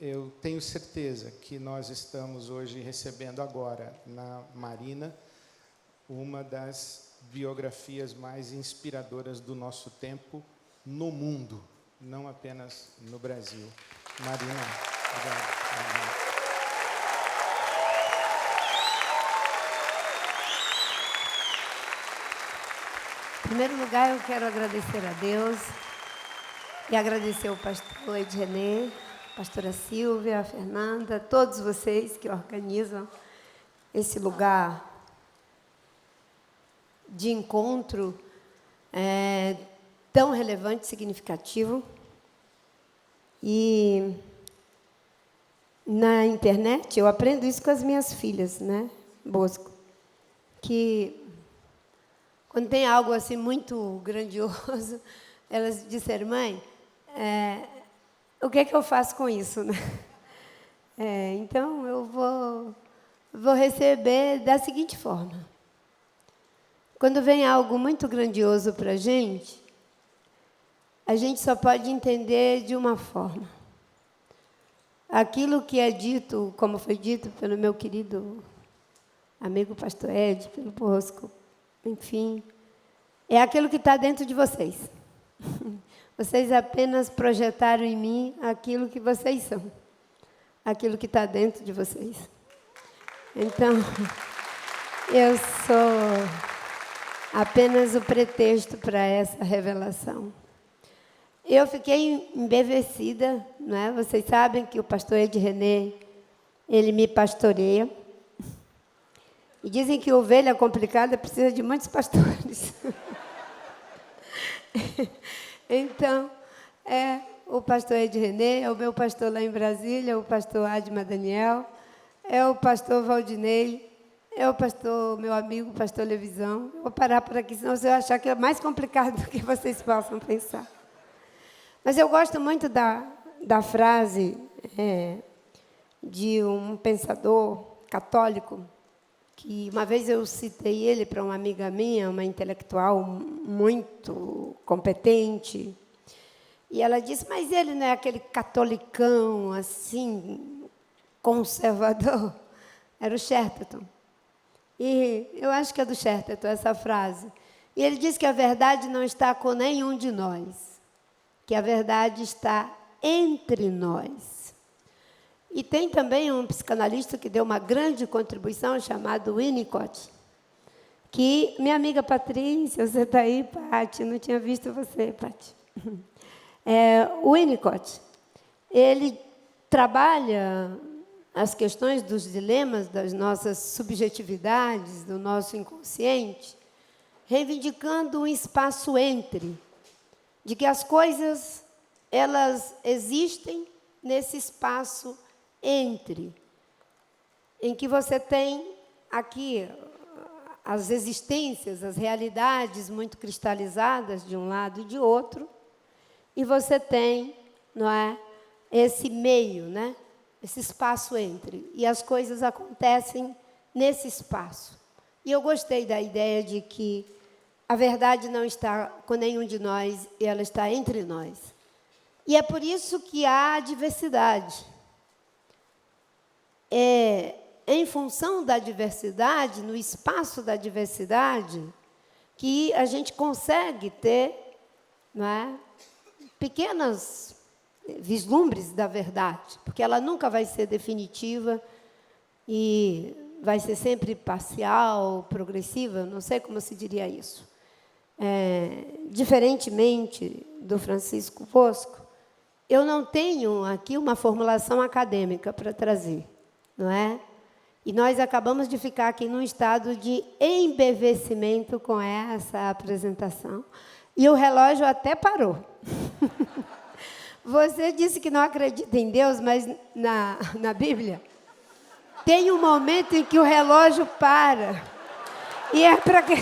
eu tenho certeza que nós estamos hoje recebendo agora, na Marina, uma das biografias mais inspiradoras do nosso tempo no mundo, não apenas no Brasil. Marina, obrigado. Em primeiro lugar, eu quero agradecer a Deus e agradecer ao pastor Ed René, a pastora Silvia, a Fernanda, todos vocês que organizam esse lugar de encontro tão relevante e significativo. E na internet, eu aprendo isso com as minhas filhas, né, Bosco, que quando tem algo assim muito grandioso, elas disseram, mãe, o que é que eu faço com isso, né? Então, eu vou receber da seguinte forma. Quando vem algo muito grandioso para a gente só pode entender de uma forma. Aquilo que é dito, como foi dito pelo meu querido amigo pastor Ed, pelo Bosco, enfim, é aquilo que está dentro de vocês. Vocês apenas projetaram em mim aquilo que vocês são, aquilo que está dentro de vocês. Então, eu sou apenas o pretexto para essa revelação. Eu fiquei embevecida, não é? Vocês sabem que o pastor Ed René, ele me pastoreia. E dizem que ovelha complicada precisa de muitos pastores. Então, o pastor Ed René, é o meu pastor lá em Brasília, o pastor Adma Daniel, é o pastor Valdinei, é o pastor, meu amigo, pastor Levisão. Eu vou parar por aqui, senão você vai achar que é mais complicado do que vocês possam pensar. Mas eu gosto muito da frase de um pensador católico, que uma vez eu citei ele para uma amiga minha, uma intelectual muito competente, e ela disse, mas ele não é aquele catolicão, assim, conservador? Era o Chesterton. E eu acho que é do Chesterton essa frase. E ele disse que a verdade não está com nenhum de nós, que a verdade está entre nós. E tem também um psicanalista que deu uma grande contribuição, chamado Winnicott, que minha amiga Patrícia, você está aí, Pati, não tinha visto você, Pati. O Winnicott, ele trabalha as questões dos dilemas das nossas subjetividades, do nosso inconsciente, reivindicando um espaço entre, de que as coisas, elas existem nesse espaço entre, em que você tem aqui as existências, as realidades muito cristalizadas de um lado e de outro, e você tem, não é, esse meio, né, esse espaço entre, e as coisas acontecem nesse espaço. E eu gostei da ideia de que a verdade não está com nenhum de nós, e ela está entre nós. E é por isso que há diversidade. Em função da diversidade, no espaço da diversidade, que a gente consegue ter, não é, pequenas vislumbres da verdade, porque ela nunca vai ser definitiva e vai ser sempre parcial, progressiva, não sei como se diria isso. Diferentemente do Francisco Bosco, eu não tenho aqui uma formulação acadêmica para trazer, não é? E nós acabamos de ficar aqui num estado de embevecimento com essa apresentação. E o relógio até parou. Você disse que não acredita em Deus, mas na Bíblia tem um momento em que o relógio para. E é para que...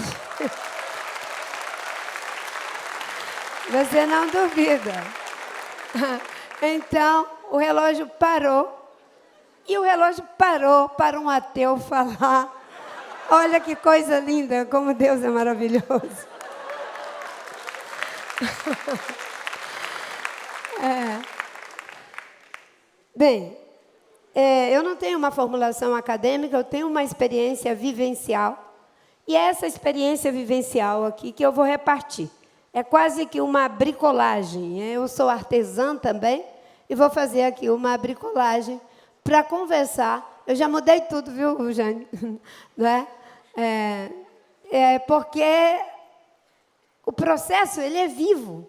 Você não duvida. Então, o relógio parou. E o relógio parou para um ateu falar, olha que coisa linda, como Deus é maravilhoso. Bem, eu não tenho uma formulação acadêmica, eu tenho uma experiência vivencial. E é essa experiência vivencial aqui que eu vou repartir. É quase que uma bricolagem. Eu sou artesã também e vou fazer aqui uma bricolagem para conversar. Eu já mudei tudo, viu, Jane? Não é? Porque o processo ele é vivo.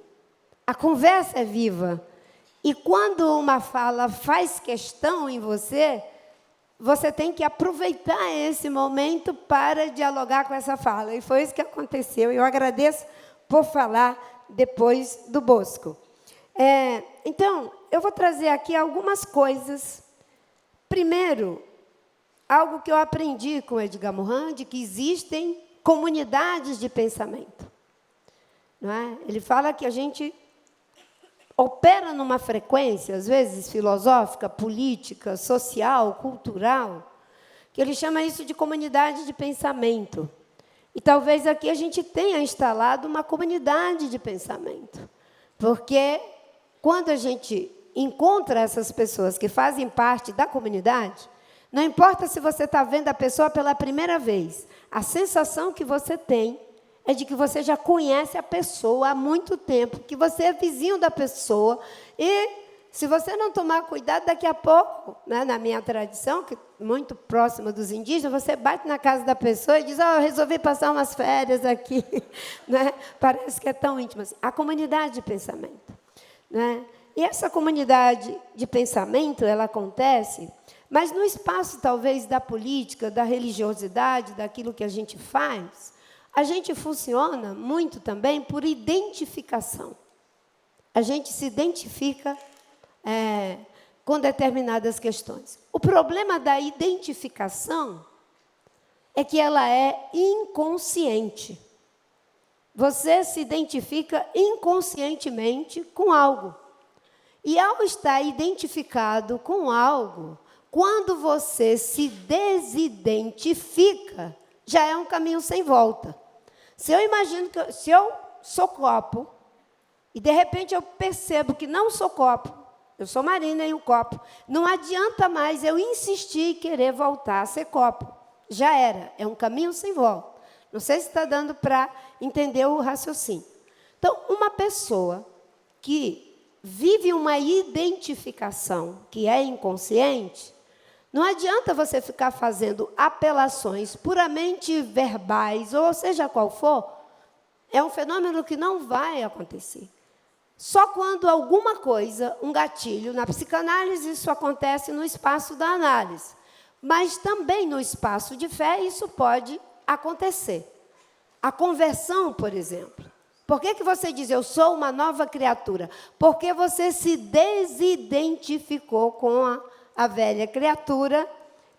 A conversa é viva. E quando uma fala faz questão em você, você tem que aproveitar esse momento para dialogar com essa fala. E foi isso que aconteceu. Eu agradeço por falar depois do Bosco. Então, eu vou trazer aqui algumas coisas. Primeiro, algo que eu aprendi com Edgar Morin, de que existem comunidades de pensamento. Não é? Ele fala que a gente opera numa frequência, às vezes filosófica, política, social, cultural, que ele chama isso de comunidade de pensamento. E talvez aqui a gente tenha instalado uma comunidade de pensamento. Porque quando a gente encontra essas pessoas que fazem parte da comunidade, não importa se você está vendo a pessoa pela primeira vez, a sensação que você tem é de que você já conhece a pessoa há muito tempo, que você é vizinho da pessoa. E, se você não tomar cuidado, daqui a pouco, né, na minha tradição, que é muito próxima dos indígenas, você bate na casa da pessoa e diz, eu resolvi passar umas férias aqui. Né? Parece que é tão íntimo. A comunidade de pensamento. Né? E essa comunidade de pensamento, ela acontece, mas no espaço, talvez, da política, da religiosidade, daquilo que a gente faz, a gente funciona muito também por identificação. A gente se identifica com determinadas questões. O problema da identificação é que ela é inconsciente. Você se identifica inconscientemente com algo. E ao estar identificado com algo, quando você se desidentifica, já é um caminho sem volta. Se eu imagino que se eu sou copo, e de repente eu percebo que não sou copo, eu sou Marina e um copo, não adianta mais eu insistir e querer voltar a ser copo. Já era, é um caminho sem volta. Não sei se está dando para entender o raciocínio. Então, uma pessoa que vive uma identificação que é inconsciente, não adianta você ficar fazendo apelações puramente verbais, ou seja qual for, é um fenômeno que não vai acontecer. Só quando alguma coisa, um gatilho, na psicanálise isso acontece no espaço da análise, mas também no espaço de fé isso pode acontecer. A conversão, por exemplo. Por que você diz, eu sou uma nova criatura? Porque você se desidentificou com a velha criatura,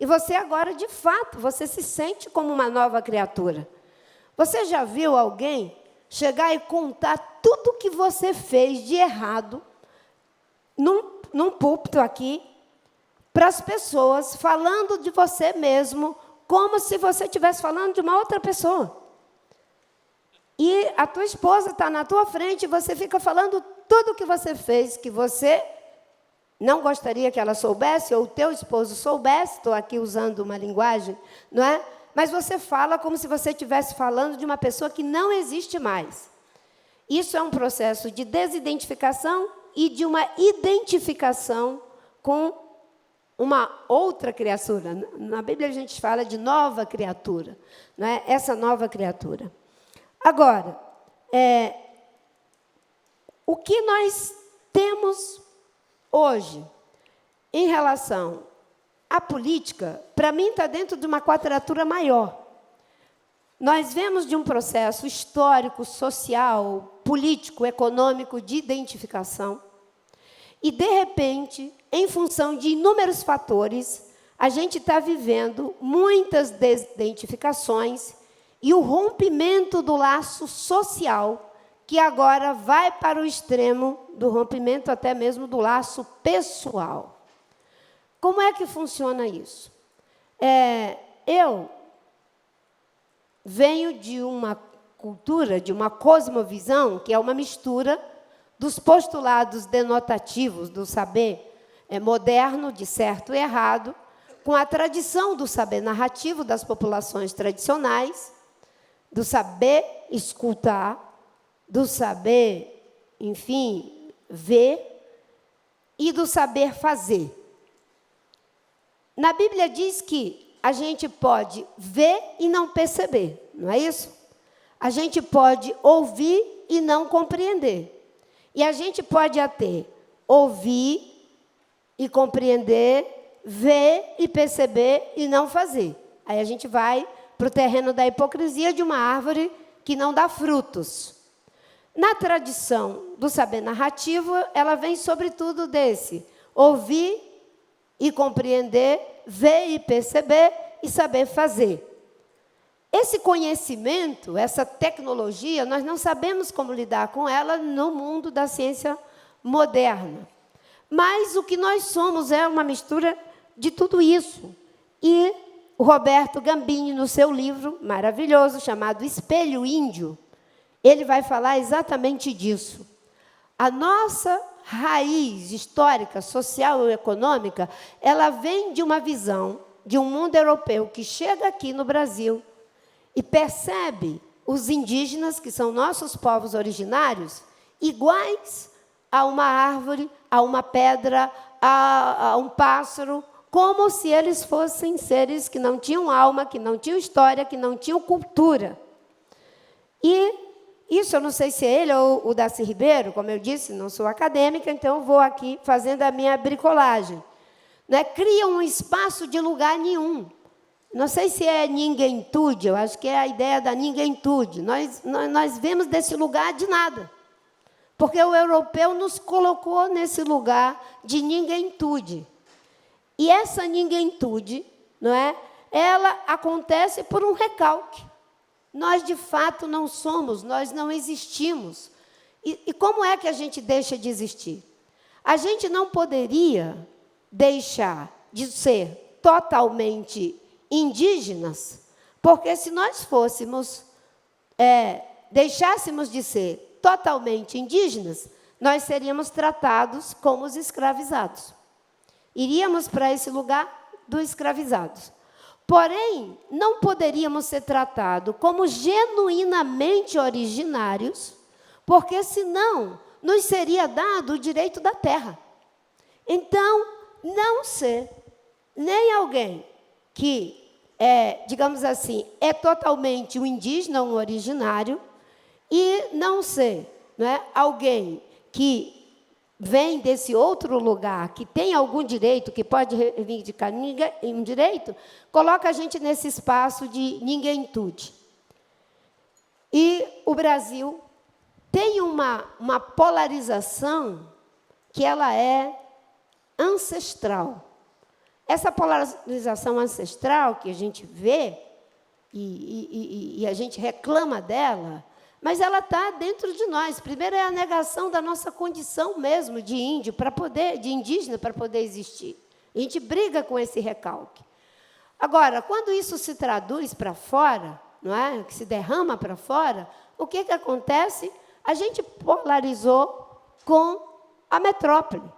e você agora, de fato, você se sente como uma nova criatura. Você já viu alguém chegar e contar tudo que você fez de errado num púlpito aqui, para as pessoas, falando de você mesmo, como se você estivesse falando de uma outra pessoa? E a tua esposa está na tua frente e você fica falando tudo o que você fez, que você não gostaria que ela soubesse, ou o teu esposo soubesse, estou aqui usando uma linguagem, não é? Mas você fala como se você estivesse falando de uma pessoa que não existe mais. Isso é um processo de desidentificação e de uma identificação com uma outra criatura. Na Bíblia a gente fala de nova criatura, não é? Essa nova criatura. Agora, o que nós temos hoje em relação à política, para mim está dentro de uma quadratura maior. Nós vemos de um processo histórico, social, político, econômico de identificação. E, de repente, em função de inúmeros fatores, a gente está vivendo muitas desidentificações e o rompimento do laço social, que agora vai para o extremo do rompimento até mesmo do laço pessoal. Como é que funciona isso? Eu venho de uma cultura, de uma cosmovisão, que é uma mistura dos postulados denotativos do saber, moderno, de certo e errado, com a tradição do saber narrativo das populações tradicionais, do saber escutar, do saber, enfim, ver e do saber fazer. Na Bíblia diz que a gente pode ver e não perceber, não é isso? A gente pode ouvir e não compreender. E a gente pode até ouvir e compreender, ver e perceber e não fazer. Aí a gente vai para o terreno da hipocrisia de uma árvore que não dá frutos. Na tradição do saber narrativo, ela vem sobretudo desse: ouvir e compreender, ver e perceber e saber fazer. Esse conhecimento, essa tecnologia, nós não sabemos como lidar com ela no mundo da ciência moderna. Mas o que nós somos é uma mistura de tudo isso. E o Roberto Gambini, no seu livro maravilhoso, chamado Espelho Índio, ele vai falar exatamente disso. A nossa raiz histórica, social e econômica, ela vem de uma visão de um mundo europeu que chega aqui no Brasil e percebe os indígenas, que são nossos povos originários, iguais a uma árvore, a uma pedra, a um pássaro, como se eles fossem seres que não tinham alma, que não tinham história, que não tinham cultura. E isso eu não sei se é ele ou o Darcy Ribeiro, como eu disse, não sou acadêmica, então vou aqui fazendo a minha bricolagem. Né? Cria um espaço de lugar nenhum. Não sei se é ninguémtude, eu acho que é a ideia da ninguémtude. Nós vemos desse lugar de nada. Porque o europeu nos colocou nesse lugar de ninguémtude. E essa ninguémtude, não é? Ela acontece por um recalque. Nós, de fato, não somos, nós não existimos. E como é que a gente deixa de existir? A gente não poderia deixar de ser totalmente indígenas, porque se nós fôssemos, deixássemos de ser totalmente indígenas, nós seríamos tratados como os escravizados. Iríamos para esse lugar dos escravizados. Porém, não poderíamos ser tratados como genuinamente originários, porque senão nos seria dado o direito da terra. Então, não ser nem alguém que digamos assim, é totalmente um indígena, um originário, e não ser, não é, alguém que vem desse outro lugar, que tem algum direito, que pode reivindicar um direito, coloca a gente nesse espaço de ninguémtude. E o Brasil tem uma polarização que ela é ancestral. Essa polarização ancestral que a gente vê e a gente reclama dela, mas ela está dentro de nós. Primeiro é a negação da nossa condição mesmo de índio, de indígena, para poder existir. A gente briga com esse recalque. Agora, quando isso se traduz para fora, não é? Que se derrama para fora, o que acontece? A gente polarizou com a metrópole.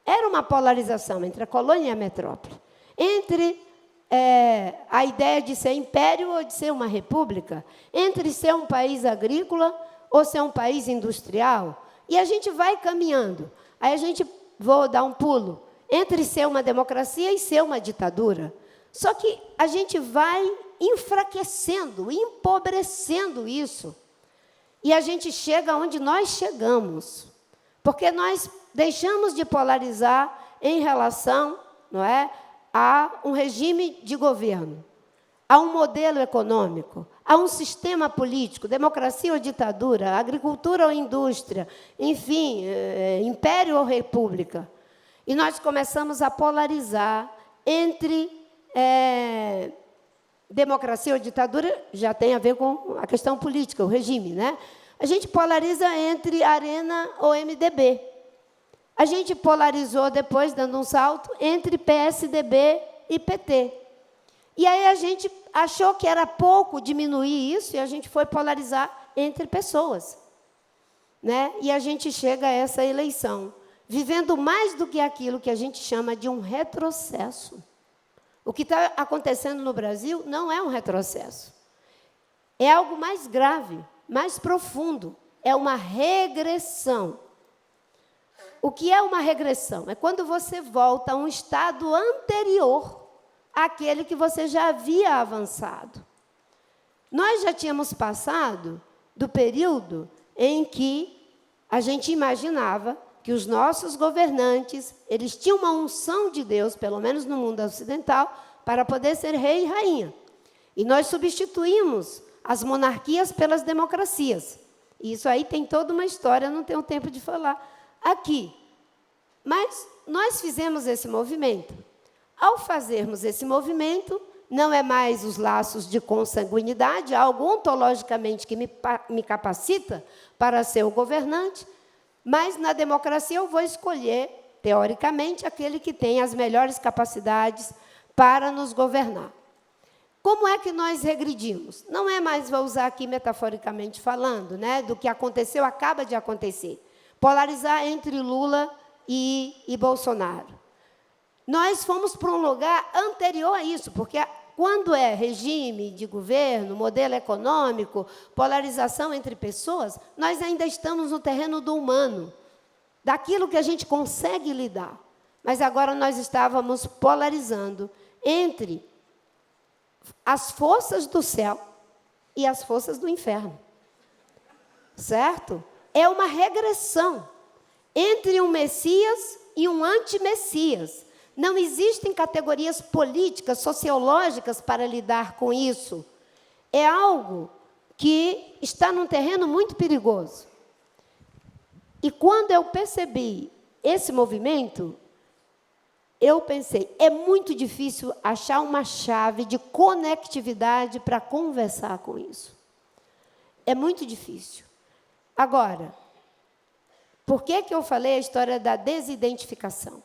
Era uma polarização entre a colônia e a metrópole. Entre a ideia de ser império ou de ser uma república. Entre ser um país agrícola ou ser um país industrial. E a gente vai caminhando. Aí a gente, vou dar um pulo, entre ser uma democracia e ser uma ditadura. Só que a gente vai enfraquecendo, empobrecendo isso. E a gente chega onde nós chegamos. Porque nós deixamos de polarizar em relação, não é, a um regime de governo, a um modelo econômico, a um sistema político, democracia ou ditadura, agricultura ou indústria, enfim, império ou república. E nós começamos a polarizar entre democracia ou ditadura, já tem a ver com a questão política, o regime, né? A gente polariza entre Arena ou MDB. A gente polarizou depois, dando um salto, entre PSDB e PT. E aí a gente achou que era pouco diminuir isso e a gente foi polarizar entre pessoas. Né? E a gente chega a essa eleição. vivendo mais do que aquilo que a gente chama de um retrocesso. O que está acontecendo no Brasil não é um retrocesso. É algo mais grave, mais profundo. É uma regressão. O que é uma regressão? É quando você volta a um estado anterior àquele que você já havia avançado. Nós já tínhamos passado do período em que a gente imaginava que os nossos governantes, eles tinham uma unção de Deus, pelo menos no mundo ocidental, para poder ser rei e rainha. E nós substituímos as monarquias pelas democracias. E isso aí tem toda uma história, não tenho tempo de falar aqui. Mas nós fizemos esse movimento. Ao fazermos esse movimento, não é mais os laços de consanguinidade, algo ontologicamente que me capacita para ser o governante, mas na democracia eu vou escolher, teoricamente, aquele que tem as melhores capacidades para nos governar. Como é que nós regredimos? Não é mais, vou usar aqui metaforicamente falando, né, do que aconteceu, acaba de acontecer. Polarizar entre Lula e Bolsonaro. Nós fomos para um lugar anterior a isso, porque quando é regime de governo, modelo econômico, polarização entre pessoas, nós ainda estamos no terreno do humano, daquilo que a gente consegue lidar. Mas agora nós estávamos polarizando entre as forças do céu e as forças do inferno. Certo? É uma regressão entre um Messias e um anti-Messias. Não existem categorias políticas, sociológicas para lidar com isso. É algo que está num terreno muito perigoso. E quando eu percebi esse movimento, eu pensei, é muito difícil achar uma chave de conectividade para conversar com isso. É muito difícil. Agora, por que eu falei a história da desidentificação?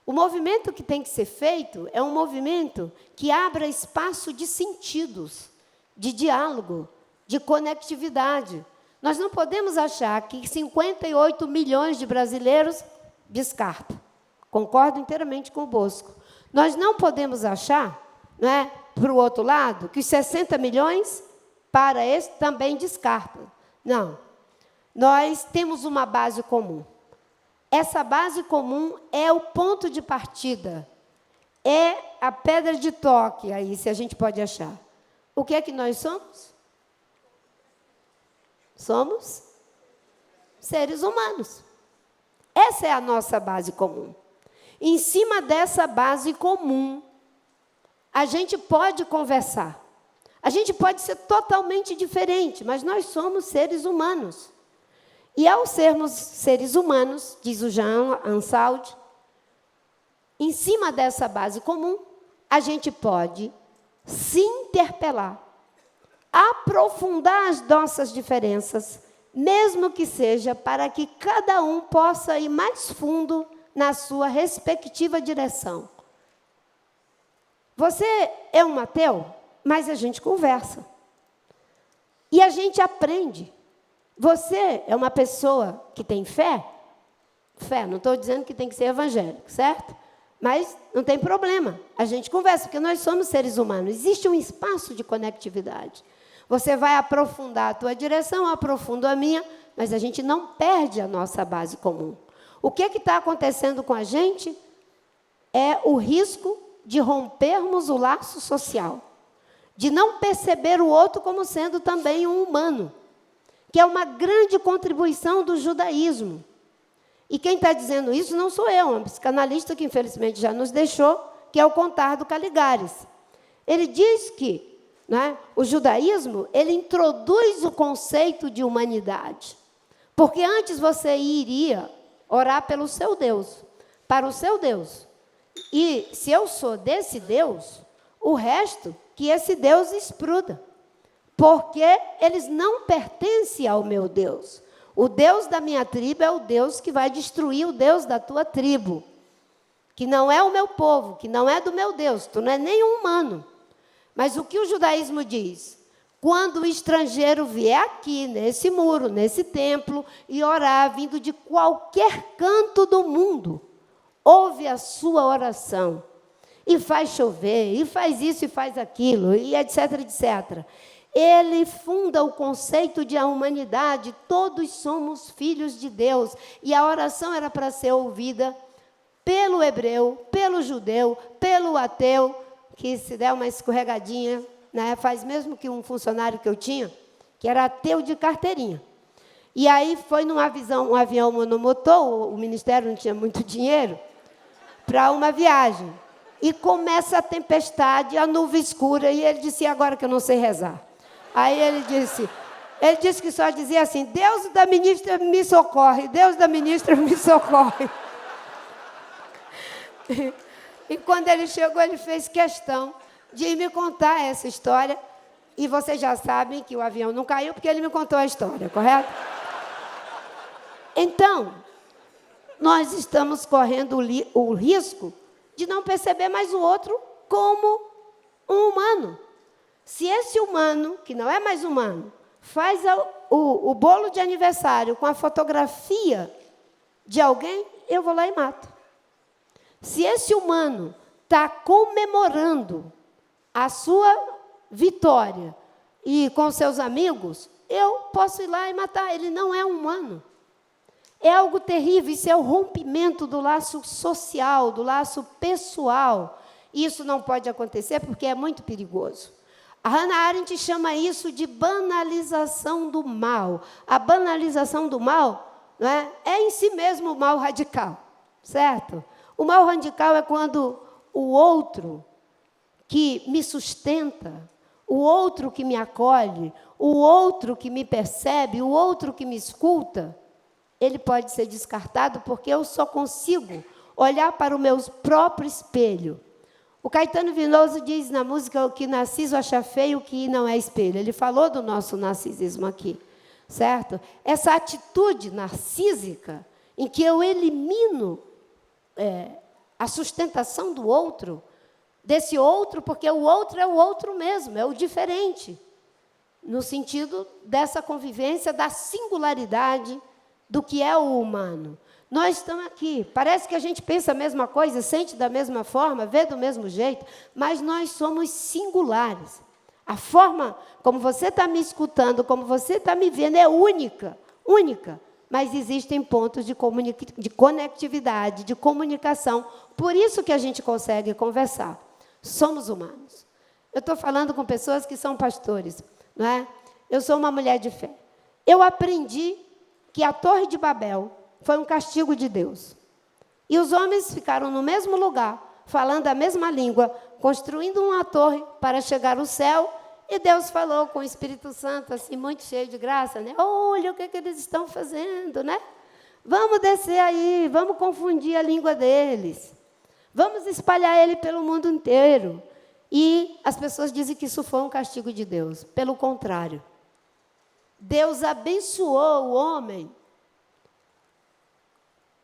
O movimento que tem que ser feito é um movimento que abra espaço de sentidos, de diálogo, de conectividade. Nós não podemos achar que 58 milhões de brasileiros descartam. Concordo inteiramente com o Bosco. Nós não podemos achar, né, para o outro lado, que os 60 milhões, para esse, também descartam. Não. Nós temos uma base comum. Essa base comum é o ponto de partida. É a pedra de toque, aí, se a gente pode achar. O que é que nós somos? Somos seres humanos. Essa é a nossa base comum. Em cima dessa base comum, a gente pode conversar. A gente pode ser totalmente diferente, mas nós somos seres humanos. E ao sermos seres humanos, diz o Jean Ansaldi, em cima dessa base comum, a gente pode se interpelar, aprofundar as nossas diferenças, mesmo que seja para que cada um possa ir mais fundo na sua respectiva direção. Você é um ateu, mas a gente conversa. E a gente aprende. Você é uma pessoa que tem fé? Fé, não estou dizendo que tem que ser evangélico, certo? Mas não tem problema. A gente conversa, porque nós somos seres humanos. Existe um espaço de conectividade. Você vai aprofundar a tua direção, eu aprofundo a minha, mas a gente não perde a nossa base comum. O que está acontecendo com a gente é o risco de rompermos o laço social, de não perceber o outro como sendo também um humano, que é uma grande contribuição do judaísmo. E quem está dizendo isso não sou eu, é um psicanalista que infelizmente já nos deixou, que é o Contardo Caligares. Ele diz que, né, o judaísmo ele introduz o conceito de humanidade, porque antes você iria orar pelo seu Deus, para o seu Deus. E se eu sou desse Deus, o resto, que esse Deus expruda. Porque eles não pertencem ao meu Deus. O Deus da minha tribo é o Deus que vai destruir o Deus da tua tribo. Que não é o meu povo, que não é do meu Deus. Tu não é nem um humano. Mas o que o judaísmo diz? Quando o estrangeiro vier aqui, nesse muro, nesse templo, e orar, vindo de qualquer canto do mundo, ouve a sua oração, e faz chover, e faz isso e faz aquilo, e etc, etc. Ele funda o conceito de a humanidade, todos somos filhos de Deus, e a oração era para ser ouvida pelo hebreu, pelo judeu, pelo ateu, que se der uma escorregadinha, né, faz mesmo que um funcionário que eu tinha, que era ateu de carteirinha. E aí foi um avião monomotor, o ministério não tinha muito dinheiro, para uma viagem. E começa a tempestade, a nuvem escura, e ele disse, agora que eu não sei rezar. Aí ele disse que só dizia assim, Deus da ministra me socorre, Deus da ministra me socorre. E quando ele chegou, ele fez questão de me contar essa história, e vocês já sabem que o avião não caiu, porque ele me contou a história, correto? Então, nós estamos correndo o risco de não perceber mais o outro como um humano. Se esse humano, que não é mais humano, faz o bolo de aniversário com a fotografia de alguém, eu vou lá e mato. Se esse humano está comemorando a sua vitória e com seus amigos, eu posso ir lá e matar. Ele não é humano. É algo terrível, isso é o rompimento do laço social, do laço pessoal. Isso não pode acontecer porque é muito perigoso. A Hannah Arendt chama isso de banalização do mal. A banalização do mal, não é em si mesmo o mal radical, certo? O mal radical é quando o outro que me sustenta, o outro que me acolhe, o outro que me percebe, o outro que me escuta, ele pode ser descartado porque eu só consigo olhar para o meu próprio espelho. O Caetano Veloso diz na música que Narciso acha feio que não é espelho. Ele falou do nosso narcisismo aqui, certo? Essa atitude narcísica em que eu elimino a sustentação do outro, desse outro, porque o outro é o outro mesmo, é o diferente, no sentido dessa convivência, da singularidade do que é o humano. Nós estamos aqui, parece que a gente pensa a mesma coisa, sente da mesma forma, vê do mesmo jeito, mas nós somos singulares. A forma como você está me escutando, como você está me vendo, é única, única. Mas existem pontos de conectividade, de comunicação. Por isso que a gente consegue conversar. Somos humanos. Eu estou falando com pessoas que são pastores, não é? Eu sou uma mulher de fé. Eu aprendi que a Torre de Babel foi um castigo de Deus. E os homens ficaram no mesmo lugar, falando a mesma língua, construindo uma torre para chegar ao céu, e Deus falou com o Espírito Santo, assim, muito cheio de graça, né? Olha o que eles estão fazendo, né? Vamos descer aí, vamos confundir a língua deles. Vamos espalhar ele pelo mundo inteiro. E as pessoas dizem que isso foi um castigo de Deus. Pelo contrário. Deus abençoou o homem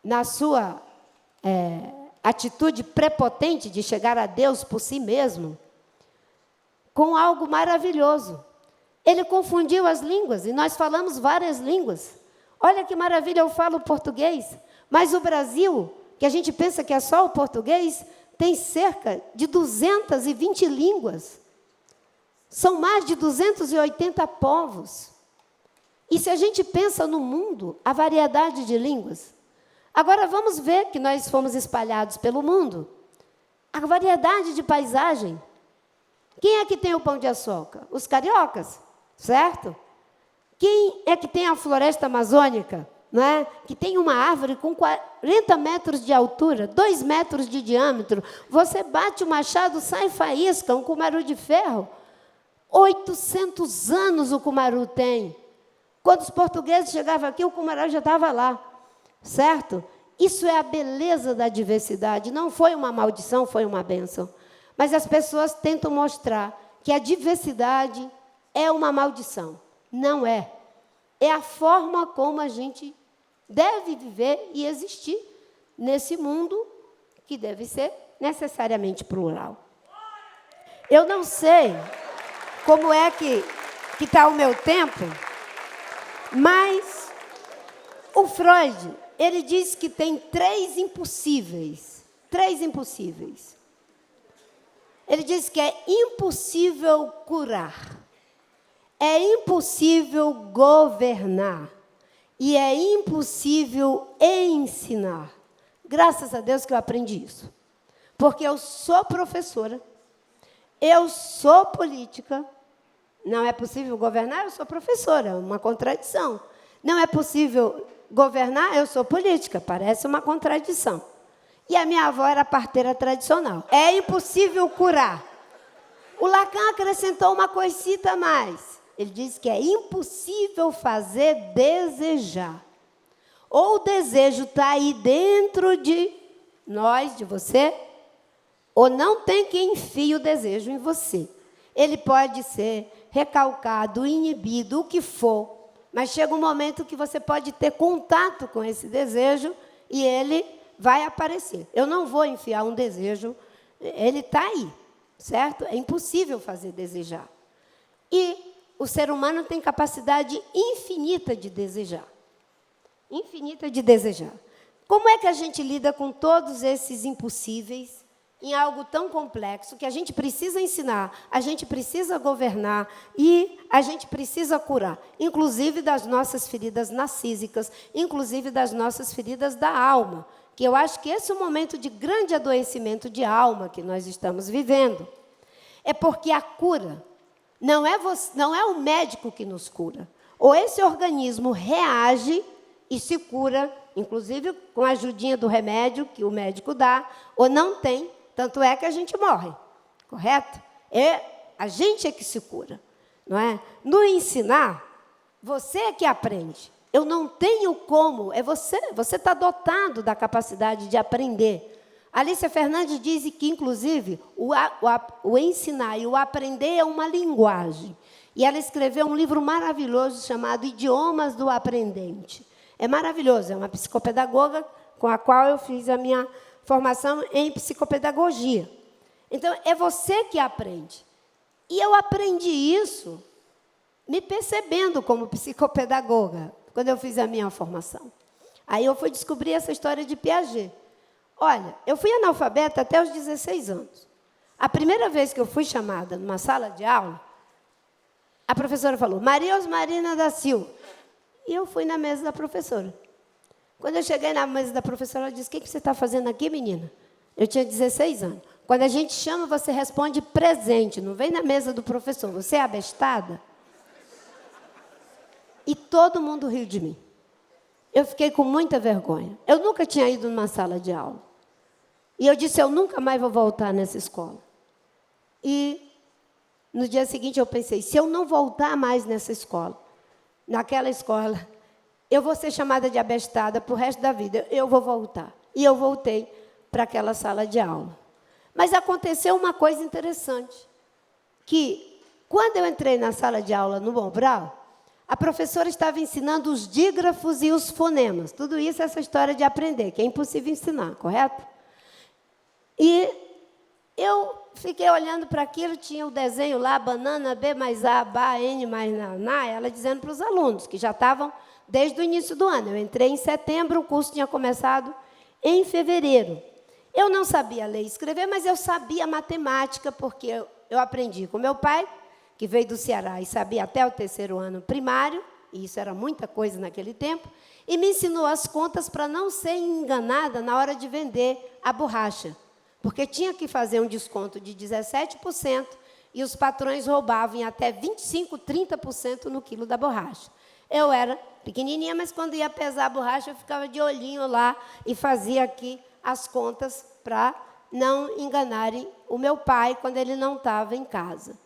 na sua atitude prepotente de chegar a Deus por si mesmo, com algo maravilhoso. Ele confundiu as línguas, e nós falamos várias línguas. Olha que maravilha, eu falo português, mas o Brasil, que a gente pensa que é só o português, tem cerca de 220 línguas. São mais de 280 povos. E se a gente pensa no mundo, a variedade de línguas. Agora vamos ver que nós fomos espalhados pelo mundo. A variedade de paisagem. Quem é que tem o pão de açúcar? Os cariocas, certo? Quem é que tem a floresta amazônica, não é? Que tem uma árvore com 40 metros de altura, 2 metros de diâmetro. Você bate o machado, sai faísca, um cumaru de ferro. 800 anos o cumaru tem. Quando os portugueses chegavam aqui, o cumaru já estava lá, certo? Isso é a beleza da diversidade. Não foi uma maldição, foi uma bênção. Mas as pessoas tentam mostrar que a diversidade é uma maldição. Não é. É a forma como a gente deve viver e existir nesse mundo que deve ser necessariamente plural. Eu não sei como é que que está o meu tempo, mas o Freud, ele diz que tem 3 impossíveis. 3 impossíveis. Ele diz que é impossível curar, é impossível governar e é impossível ensinar. Graças a Deus que eu aprendi isso. Porque eu sou professora, eu sou política. Não é possível governar, eu sou professora, uma contradição. Não é possível governar, eu sou política, parece uma contradição. E a minha avó era parteira tradicional. É impossível curar. O Lacan acrescentou uma coisita a mais. Ele diz que é impossível fazer desejar. Ou o desejo está aí dentro de nós, de você, ou não tem quem enfie o desejo em você. Ele pode ser recalcado, inibido, o que for, mas chega um momento que você pode ter contato com esse desejo e ele vai aparecer. Eu não vou enfiar um desejo, ele está aí, certo? É impossível fazer desejar. E o ser humano tem capacidade infinita de desejar. Infinita de desejar. Como é que a gente lida com todos esses impossíveis em algo tão complexo que a gente precisa ensinar, a gente precisa governar e a gente precisa curar, inclusive das nossas feridas narcísicas, inclusive das nossas feridas da alma, que eu acho que esse é um momento de grande adoecimento de alma que nós estamos vivendo. É porque a cura não é o médico que nos cura, ou esse organismo reage e se cura, inclusive com a ajudinha do remédio que o médico dá, ou não tem. Tanto é que a gente morre, correto? A gente é que se cura, não é? No ensinar, você é que aprende. Eu não tenho como, é você. Você está dotado da capacidade de aprender. Alicia Fernandes diz que, inclusive, o ensinar e o aprender é uma linguagem. E ela escreveu um livro maravilhoso chamado Idiomas do Aprendente. É maravilhoso, é uma psicopedagoga com a qual eu fiz a minha formação em psicopedagogia. Então, é você que aprende. E eu aprendi isso me percebendo como psicopedagoga, quando eu fiz a minha formação. Aí eu fui descobrir essa história de Piaget. Olha, eu fui analfabeta até os 16 anos. A primeira vez que eu fui chamada numa sala de aula, a professora falou, Maria Osmarina da Silva. E eu fui na mesa da professora. Quando eu cheguei na mesa da professora, ela disse, o que você está fazendo aqui, menina? Eu tinha 16 anos. Quando a gente chama, você responde presente, não vem na mesa do professor. Você é abestada? E todo mundo riu de mim. Eu fiquei com muita vergonha. Eu nunca tinha ido numa sala de aula. E eu disse, eu nunca mais vou voltar nessa escola. E no dia seguinte eu pensei, se eu não voltar mais nessa escola, naquela escola, eu vou ser chamada de abestada para o resto da vida. Eu vou voltar. E eu voltei para aquela sala de aula. Mas aconteceu uma coisa interessante, que quando eu entrei na sala de aula no Mobral, a professora estava ensinando os dígrafos e os fonemas. Tudo isso é essa história de aprender, que é impossível ensinar, correto? E eu fiquei olhando para aquilo, tinha o desenho lá, banana, B mais A, Bá, N mais Naná, ela dizendo para os alunos, que já estavam desde o início do ano. Eu entrei em setembro, o curso tinha começado em fevereiro. Eu não sabia ler e escrever, mas eu sabia matemática, porque eu aprendi com meu pai, que veio do Ceará e sabia até o 3º ano primário, e isso era muita coisa naquele tempo, e me ensinou as contas para não ser enganada na hora de vender a borracha, porque tinha que fazer um desconto de 17% e os patrões roubavam em até 25%, 30% no quilo da borracha. Eu era pequenininha, mas quando ia pesar a borracha, eu ficava de olhinho lá e fazia aqui as contas para não enganarem o meu pai quando ele não estava em casa.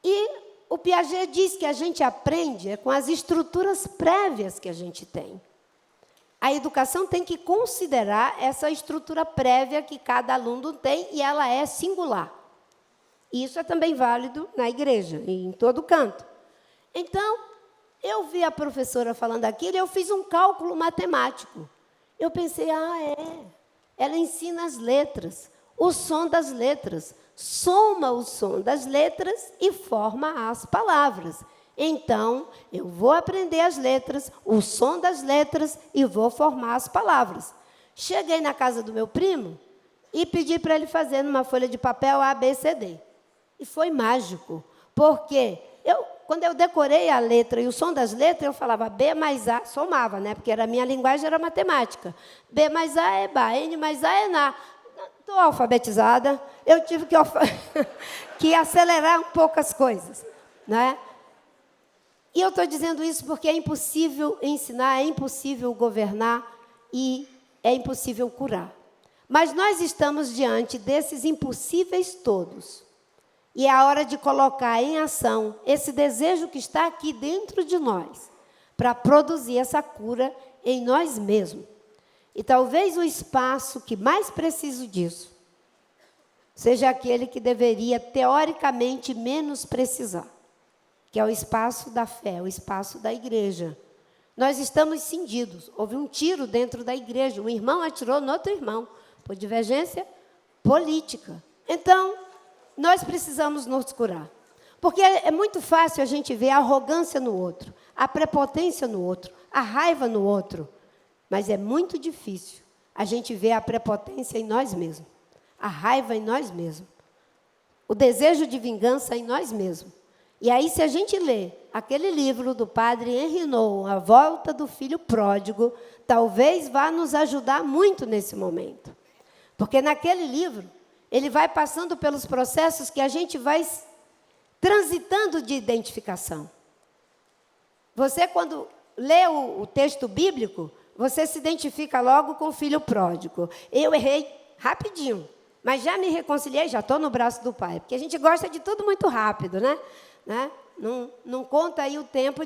E o Piaget diz que a gente aprende com as estruturas prévias que a gente tem. A educação tem que considerar essa estrutura prévia que cada aluno tem e ela é singular. E isso é também válido na igreja e em todo canto. Então, eu vi a professora falando aquilo e eu fiz um cálculo matemático. Eu pensei, ela ensina as letras, o som das letras. soma o som das letras e forma as palavras. Então, eu vou aprender as letras, o som das letras e vou formar as palavras. Cheguei na casa do meu primo e pedi para ele fazer numa folha de papel A, B, C, D. E foi mágico, porque quando eu decorei a letra e o som das letras, eu falava B mais A, somava, né? Porque a minha linguagem era matemática. B mais A é Bá, N mais A é Ná. Estou alfabetizada, eu tive que acelerar um pouco as coisas, né? E eu estou dizendo isso porque é impossível ensinar, é impossível governar e é impossível curar. Mas nós estamos diante desses impossíveis todos. E é a hora de colocar em ação esse desejo que está aqui dentro de nós, para produzir essa cura em nós mesmos. E talvez o espaço que mais preciso disso seja aquele que deveria, teoricamente, menos precisar, que é o espaço da fé, o espaço da igreja. Nós estamos cindidos. Houve um tiro dentro da igreja. Um irmão atirou no outro irmão, por divergência política. Então, nós precisamos nos curar. Porque é muito fácil a gente ver a arrogância no outro, a prepotência no outro, a raiva no outro. Mas é muito difícil a gente ver a prepotência em nós mesmos, a raiva em nós mesmos, o desejo de vingança em nós mesmos. E aí, se a gente lê aquele livro do padre Henri Nouwen, A Volta do Filho Pródigo, talvez vá nos ajudar muito nesse momento. Porque naquele livro, ele vai passando pelos processos que a gente vai transitando de identificação. Você, quando lê o texto bíblico, você se identifica logo com o filho pródigo. Eu errei rapidinho, mas já me reconciliei, já estou no braço do pai. Porque a gente gosta de tudo muito rápido, né? Não conta aí o tempo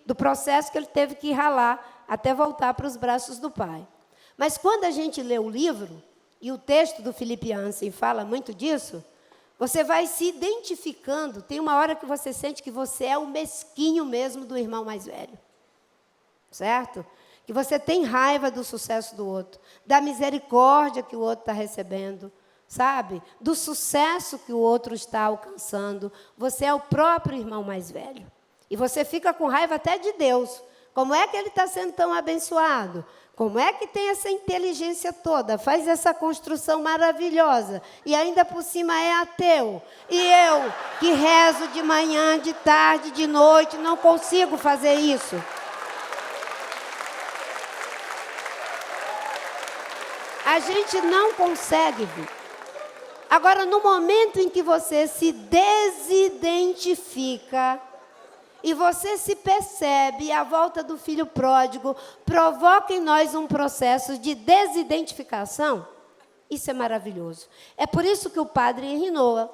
do processo que ele teve que ralar até voltar para os braços do pai. Mas quando a gente lê o livro, e o texto do Philip Yancey fala muito disso, você vai se identificando. Tem uma hora que você sente que você é o mesquinho mesmo do irmão mais velho. Certo? Que você tem raiva do sucesso do outro, da misericórdia que o outro está recebendo, sabe? Do sucesso que o outro está alcançando. Você é o próprio irmão mais velho. E você fica com raiva até de Deus. Como é que ele está sendo tão abençoado? Como é que tem essa inteligência toda? Faz essa construção maravilhosa. E ainda por cima é ateu. E eu, que rezo de manhã, de tarde, de noite, não consigo fazer isso. A gente não consegue ver. Agora, no momento em que você se desidentifica e você se percebe, a volta do filho pródigo provoca em nós um processo de desidentificação, isso é maravilhoso. É por isso que o padre Henri Nouwen,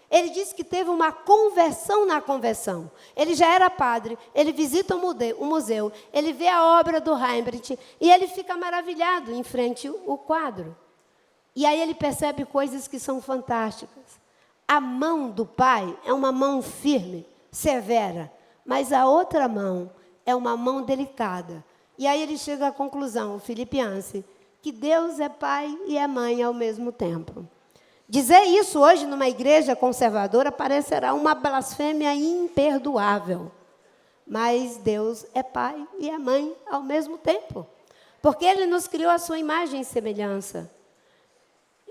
ele disse que teve uma conversão na conversão. Ele já era padre, ele visita o museu, ele vê a obra do Rembrandt e ele fica maravilhado em frente ao quadro. E aí ele percebe coisas que são fantásticas. A mão do pai é uma mão firme, severa, mas a outra mão é uma mão delicada. E aí ele chega à conclusão, o Philip Yancey, que Deus é pai e é mãe ao mesmo tempo. Dizer isso hoje numa igreja conservadora parecerá uma blasfêmia imperdoável. Mas Deus é pai e é mãe ao mesmo tempo. Porque Ele nos criou a sua imagem e semelhança.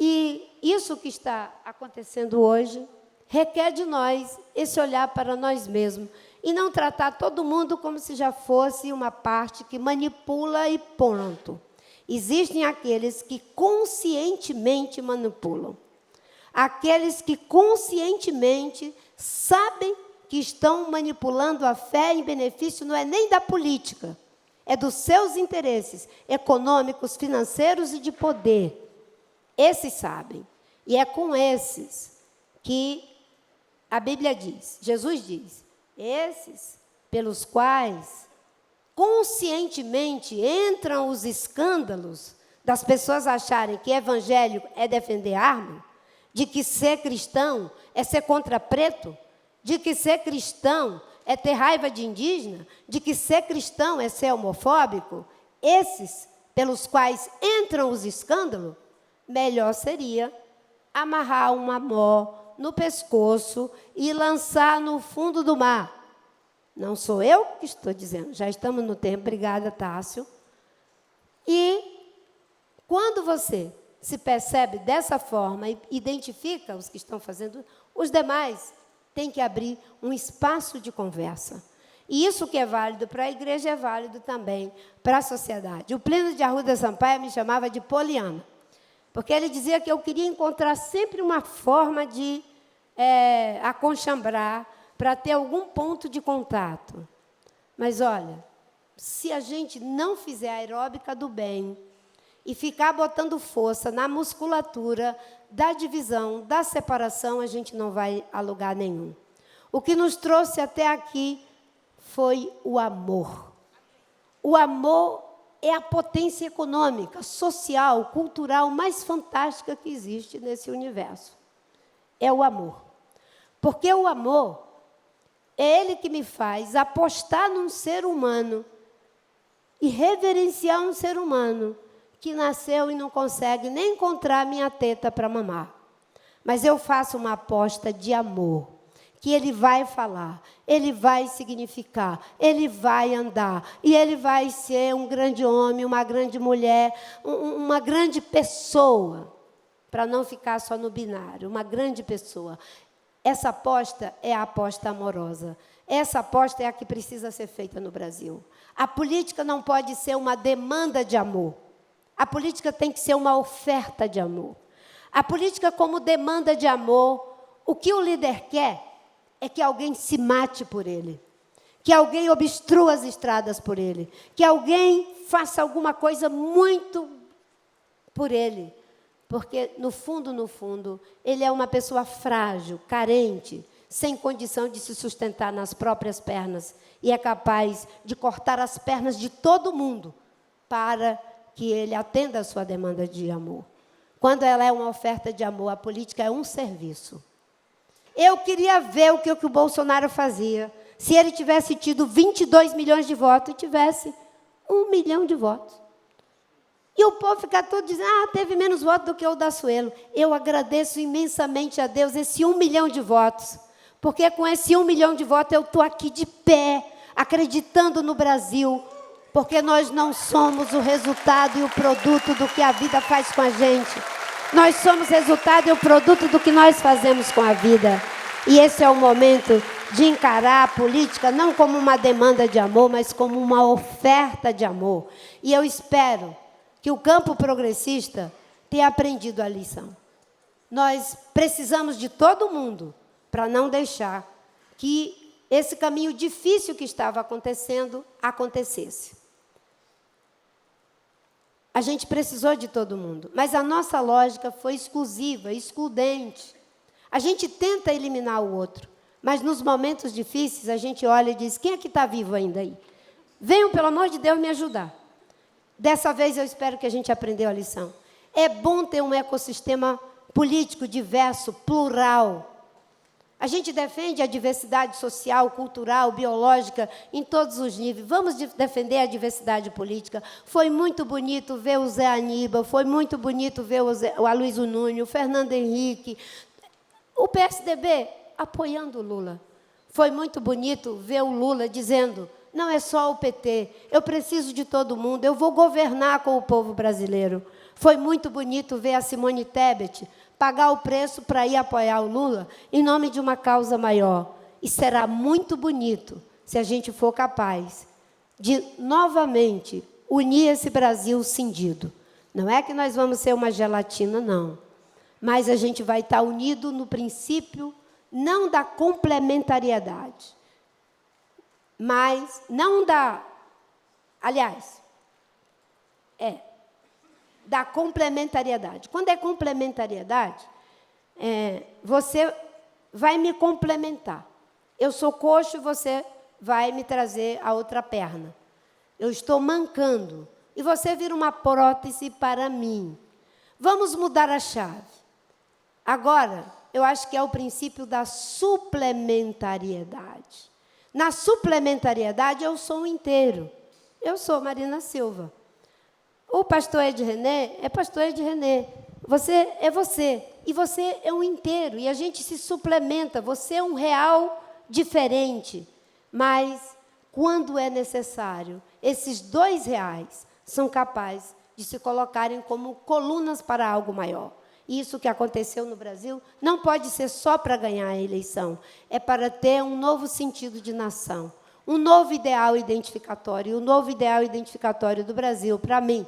E isso que está acontecendo hoje requer de nós esse olhar para nós mesmos. E não tratar todo mundo como se já fosse uma parte que manipula e pronto. Existem aqueles que conscientemente manipulam. Aqueles que conscientemente sabem que estão manipulando a fé em benefício não é nem da política, é dos seus interesses econômicos, financeiros e de poder. Esses sabem. E é com esses que a Bíblia diz, Jesus diz, esses pelos quais conscientemente entram os escândalos das pessoas acharem que evangelho é defender arma, de que ser cristão é ser contra preto, de que ser cristão é ter raiva de indígena, de que ser cristão é ser homofóbico, esses pelos quais entram os escândalos, melhor seria amarrar uma mó no pescoço e lançar no fundo do mar. Não sou eu que estou dizendo, já estamos no tempo, obrigada, Tássio. E quando você se percebe dessa forma e identifica os que estão fazendo, os demais têm que abrir um espaço de conversa. E isso que é válido para a igreja é válido também para a sociedade. O Plínio de Arruda Sampaio me chamava de Poliana, porque ele dizia que eu queria encontrar sempre uma forma de aconchambrar, para ter algum ponto de contato. Mas, olha, se a gente não fizer a aeróbica do bem e ficar botando força na musculatura da divisão, da separação, a gente não vai a lugar nenhum. O que nos trouxe até aqui foi o amor. O amor é a potência econômica, social, cultural mais fantástica que existe nesse universo. É o amor. Porque o amor é ele que me faz apostar num ser humano e reverenciar um ser humano que nasceu e não consegue nem encontrar minha teta para mamar. Mas eu faço uma aposta de amor, que ele vai falar, ele vai significar, ele vai andar, e ele vai ser um grande homem, uma grande mulher, uma grande pessoa, para não ficar só no binário, uma grande pessoa. Essa aposta é a aposta amorosa. Essa aposta é a que precisa ser feita no Brasil. A política não pode ser uma demanda de amor. A política tem que ser uma oferta de amor. A política, como demanda de amor, o que o líder quer é que alguém se mate por ele, que alguém obstrua as estradas por ele, que alguém faça alguma coisa muito por ele. Porque, no fundo, ele é uma pessoa frágil, carente, sem condição de se sustentar nas próprias pernas e é capaz de cortar as pernas de todo mundo para que ele atenda a sua demanda de amor. Quando ela é uma oferta de amor, a política é um serviço. Eu queria ver o que o Bolsonaro fazia se ele tivesse tido 22 milhões de votos e tivesse 1 milhão de votos. E o povo fica todo dizendo, teve menos votos do que o Daçuelo. Eu agradeço imensamente a Deus esse 1 milhão de votos, porque com esse 1 milhão de votos eu estou aqui de pé, acreditando no Brasil, porque nós não somos o resultado e o produto do que a vida faz com a gente. Nós somos resultado e o produto do que nós fazemos com a vida. E esse é o momento de encarar a política não como uma demanda de amor, mas como uma oferta de amor. E eu espero que o campo progressista tenha aprendido a lição. Nós precisamos de todo mundo para não deixar que esse caminho difícil que estava acontecendo, acontecesse. A gente precisou de todo mundo, mas a nossa lógica foi exclusiva, excludente. A gente tenta eliminar o outro, mas nos momentos difíceis a gente olha e diz, quem é que está vivo ainda aí? Venham, pelo amor de Deus, me ajudar. Dessa vez eu espero que a gente aprendeu a lição. É bom ter um ecossistema político diverso, plural. A gente defende a diversidade social, cultural, biológica, em todos os níveis. Vamos defender a diversidade política. Foi muito bonito ver o Zé Aníbal, foi muito bonito ver o Aloysio Nunes, o Fernando Henrique, o PSDB apoiando o Lula. Foi muito bonito ver o Lula dizendo, não é só o PT, eu preciso de todo mundo, eu vou governar com o povo brasileiro. Foi muito bonito ver a Simone Tebet pagar o preço para ir apoiar o Lula em nome de uma causa maior. E será muito bonito se a gente for capaz de, novamente, unir esse Brasil cindido. Não é que nós vamos ser uma gelatina, não. Mas a gente vai estar unido no princípio, não da complementariedade, mas não da... Aliás, da complementariedade. Quando é complementariedade, você vai me complementar. Eu sou coxo e você vai me trazer a outra perna. Eu estou mancando e você vira uma prótese para mim. Vamos mudar a chave. Agora, eu acho que é o princípio da suplementariedade. Na suplementariedade, eu sou um inteiro. Eu sou Marina Silva. O pastor Ed René é pastor Ed René. Você é você. e você é um inteiro, e a gente se suplementa, você é um real diferente. Mas, quando é necessário, esses 2 reais são capazes de se colocarem como colunas para algo maior. Isso que aconteceu no Brasil não pode ser só para ganhar a eleição, é para ter um novo sentido de nação, um novo ideal identificatório. E o novo ideal identificatório do Brasil, para mim,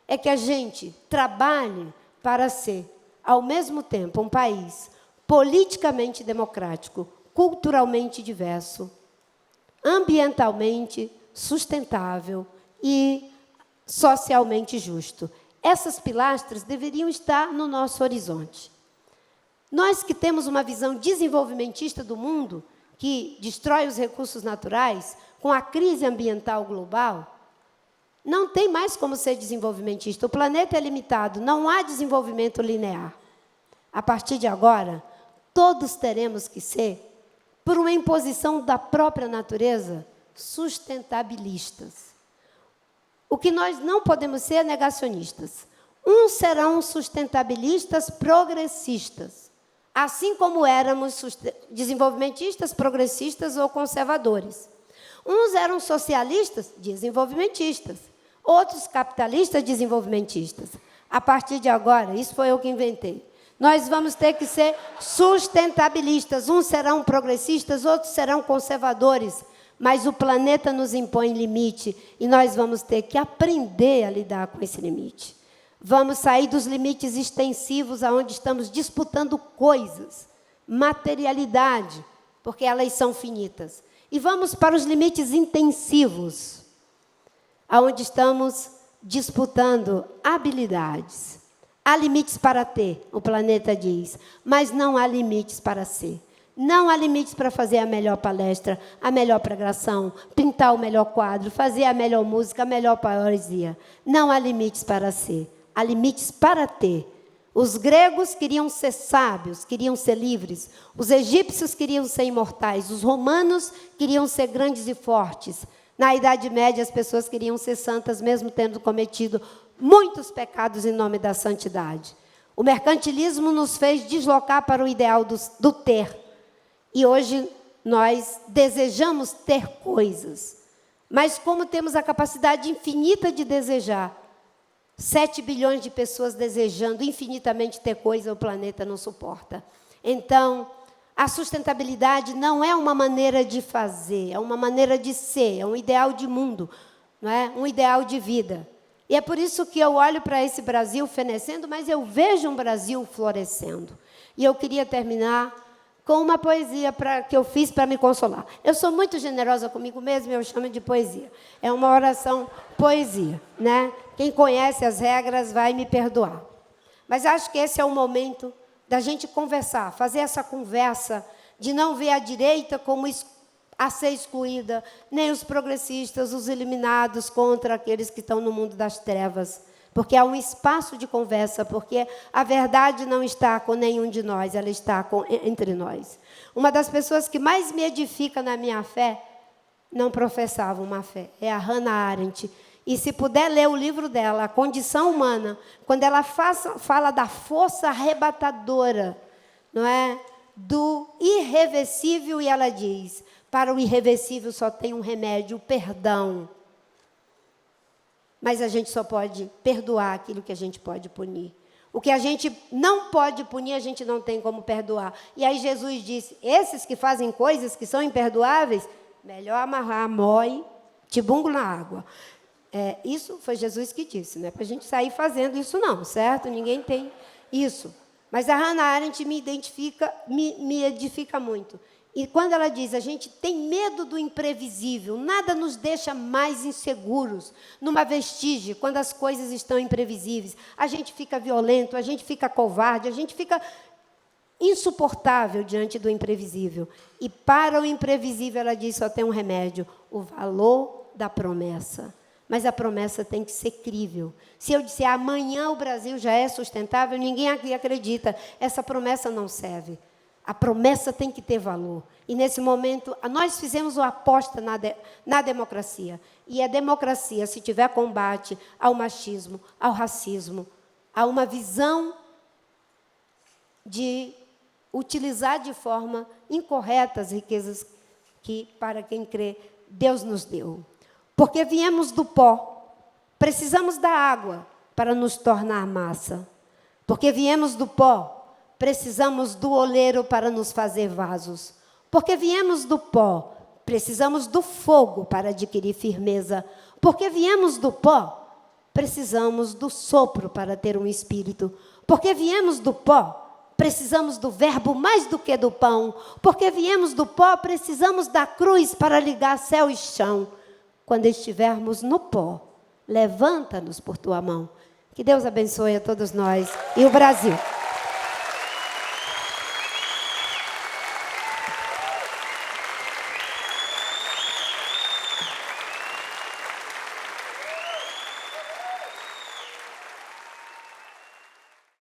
é que a gente trabalhe para ser, ao mesmo tempo, um país politicamente democrático, culturalmente diverso, ambientalmente sustentável e socialmente justo. Essas pilastras deveriam estar no nosso horizonte. Nós que temos uma visão desenvolvimentista do mundo, que destrói os recursos naturais, com a crise ambiental global, não tem mais como ser desenvolvimentista. O planeta é limitado, não há desenvolvimento linear. A partir de agora, todos teremos que ser, por uma imposição da própria natureza, sustentabilistas. O que nós não podemos ser é negacionistas. Uns serão sustentabilistas progressistas, assim como éramos desenvolvimentistas, progressistas ou conservadores. Uns eram socialistas, desenvolvimentistas. Outros capitalistas, desenvolvimentistas. A partir de agora, isso foi eu que inventei, nós vamos ter que ser sustentabilistas. Uns serão progressistas, outros serão conservadores. Mas o planeta nos impõe limite e nós vamos ter que aprender a lidar com esse limite. Vamos sair dos limites extensivos, onde estamos disputando coisas, materialidade, porque elas são finitas. E vamos para os limites intensivos, onde estamos disputando habilidades. Há limites para ter, o planeta diz, mas não há limites para ser. Não há limites para fazer a melhor palestra, a melhor pregação, pintar o melhor quadro, fazer a melhor música, a melhor poesia. Não há limites para ser, há limites para ter. Os gregos queriam ser sábios, queriam ser livres. Os egípcios queriam ser imortais. Os romanos queriam ser grandes e fortes. Na Idade Média, as pessoas queriam ser santas, mesmo tendo cometido muitos pecados em nome da santidade. O mercantilismo nos fez deslocar para o ideal do ter. E hoje nós desejamos ter coisas. Mas como temos a capacidade infinita de desejar, 7 bilhões de pessoas desejando infinitamente ter coisa, o planeta não suporta. Então, a sustentabilidade não é uma maneira de fazer, é uma maneira de ser, é um ideal de mundo, não é? Um ideal de vida. E é por isso que eu olho para esse Brasil fenecendo, mas eu vejo um Brasil florescendo. E eu queria terminar com uma poesia que eu fiz para me consolar. Eu sou muito generosa comigo mesma, eu chamo de poesia. É uma oração poesia, né? Quem conhece as regras vai me perdoar. Mas acho que esse é o momento da gente conversar, fazer essa conversa de não ver a direita como a ser excluída, nem os progressistas, os eliminados contra aqueles que estão no mundo das trevas. Porque há um espaço de conversa, porque a verdade não está com nenhum de nós, ela está entre nós. Uma das pessoas que mais me edifica na minha fé, não professava uma fé, é a Hannah Arendt. E se puder ler o livro dela, A Condição Humana, quando ela fala da força arrebatadora, não é? Do irreversível, e ela diz, para o irreversível só tem um remédio, o perdão. Mas a gente só pode perdoar aquilo que a gente pode punir. O que a gente não pode punir, a gente não tem como perdoar. E aí Jesus disse, esses que fazem coisas que são imperdoáveis, melhor amarrar, mói, tibungo na água. Isso foi Jesus que disse, não é para a gente sair fazendo isso não, certo? Ninguém tem isso. Mas a Hannah Arendt me edifica muito. E quando ela diz, a gente tem medo do imprevisível, nada nos deixa mais inseguros numa vestígio, quando as coisas estão imprevisíveis. A gente fica violento, a gente fica covarde, a gente fica insuportável diante do imprevisível. E para o imprevisível, ela diz, só tem um remédio, o valor da promessa. Mas a promessa tem que ser crível. Se eu disser, amanhã o Brasil já é sustentável, ninguém aqui acredita. Essa promessa não serve. A promessa tem que ter valor. E, nesse momento, nós fizemos uma aposta na democracia. E a democracia, se tiver combate ao machismo, ao racismo, a uma visão de utilizar de forma incorreta as riquezas que, para quem crê, Deus nos deu. Porque viemos do pó, precisamos da água para nos tornar massa. Porque viemos do pó, precisamos do oleiro para nos fazer vasos. Porque viemos do pó, precisamos do fogo para adquirir firmeza. Porque viemos do pó, precisamos do sopro para ter um espírito. Porque viemos do pó, precisamos do verbo mais do que do pão. Porque viemos do pó, precisamos da cruz para ligar céu e chão. Quando estivermos no pó, levanta-nos por tua mão. Que Deus abençoe a todos nós e o Brasil.